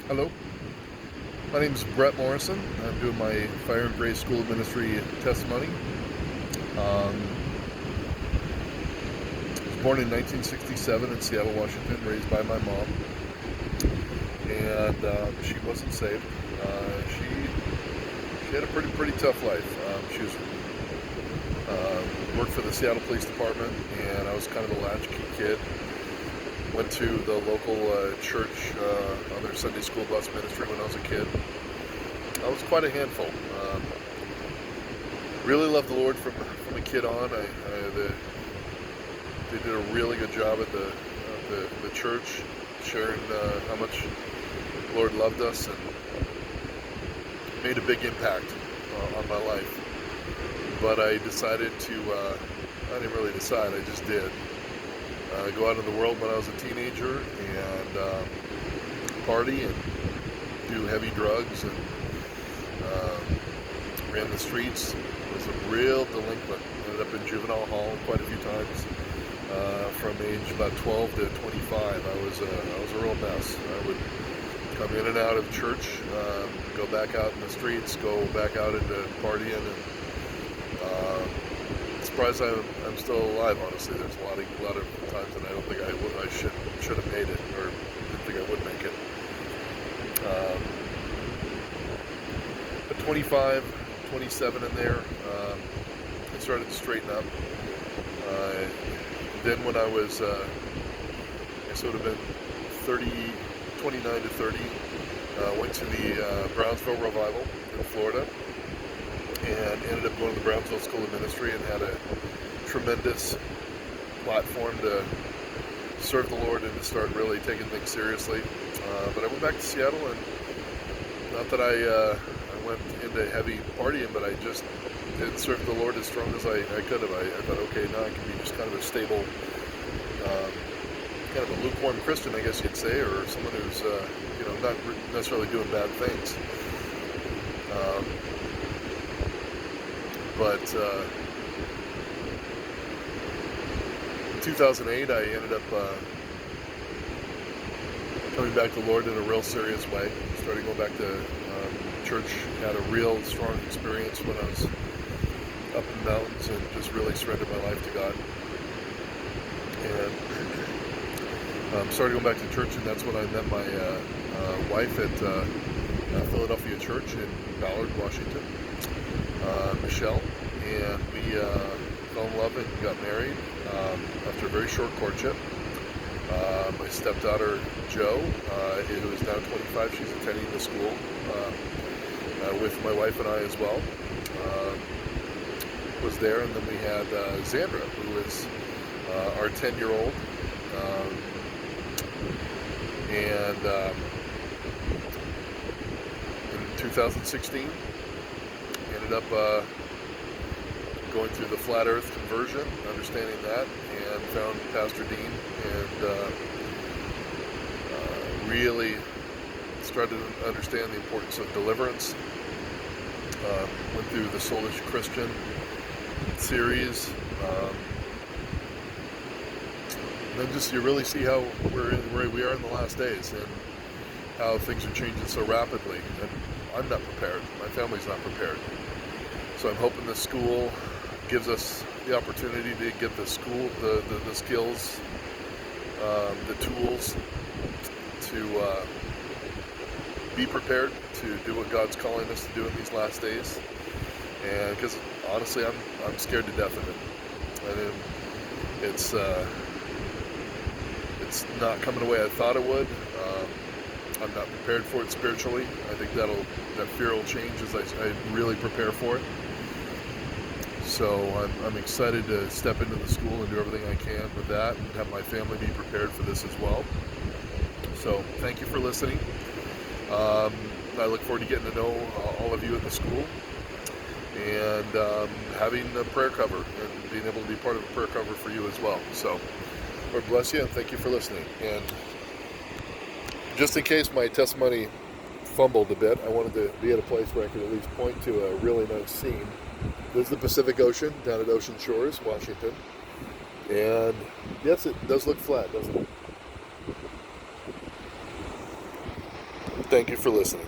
Hello, my name is Brett Morrison. I'm doing my Fire and Grace School of Ministry testimony. I was born in 1967 in Seattle, Washington, raised by my mom, and she wasn't saved. She had a pretty tough life. She was worked for the Seattle Police Department, and I was kind of a latchkey kid. Went to the local church on their Sunday school bus ministry when I was a kid. I was quite a handful. Really loved the Lord from a kid on. They did a really good job at the church, sharing how much the Lord loved us and made a big impact on my life. But I decided to, I didn't really decide, I just did. Go out in the world when I was a teenager and party and do heavy drugs and ran the streets. Was a real delinquent. Ended up in juvenile hall quite a few times. From age about 12 to 25, I was a real mess. I would come in and out of church, go back out in the streets, go back out into partying, and surprised I'm still alive. Honestly, there's a lot of times that I don't think I should have made it, or didn't think I would make it. But 25, 27 in there, I started to straighten up. Then when I was, I guess it would have been 29 to 30, went to the Brownsville Revival in Florida, and ended up going to the Brownsville School of Ministry and had a tremendous platform to serve the Lord and to start really taking things seriously. But I went back to Seattle, and not that I went into heavy partying, but I just didn't serve the Lord as strong as I could have. I thought, okay, now I can be just kind of a stable, kind of a lukewarm Christian, I guess you'd say, or someone who's, not necessarily doing bad things. But in 2008, I ended up coming back to the Lord in a real serious way. Started going back to church. Had a real strong experience when I was up in the mountains and just really surrendered my life to God. And started going back to church, and that's when I met my wife at Philadelphia Church in Ballard, Washington, Michelle, and we fell in love and got married after a very short courtship. My stepdaughter Jo, who is now 25, she's attending the school with my wife and I as well, was there. And then we had Xandra, who is our 10-year-old, and in 2016 ended up going through the Flat Earth conversion, understanding that, and found Pastor Dean, and really started to understand the importance of deliverance. Went through the Soulish Christian series. And then just you really see how where we are in the last days, and how things are changing so rapidly. And I'm not prepared. My family's not prepared. So I'm hoping the school gives us the opportunity to get the skills, the tools to be prepared to do what God's calling us to do in these last days. And because honestly, I'm scared to death of it. And it's not coming the way I thought it would. I'm not prepared for it spiritually. I think that fear will change as I really prepare for it. So I'm excited to step into the school and do everything I can with that, and have my family be prepared for this as well. So thank you for listening. I look forward to getting to know all of you at the school, and having a prayer cover and being able to be part of a prayer cover for you as well. So Lord bless you, and thank you for listening. And just in case my testimony fumbled a bit, I wanted to be at a place where I could at least point to a really nice scene. This is the Pacific Ocean down at Ocean Shores, Washington. And yes, it does look flat, doesn't it? Thank you for listening.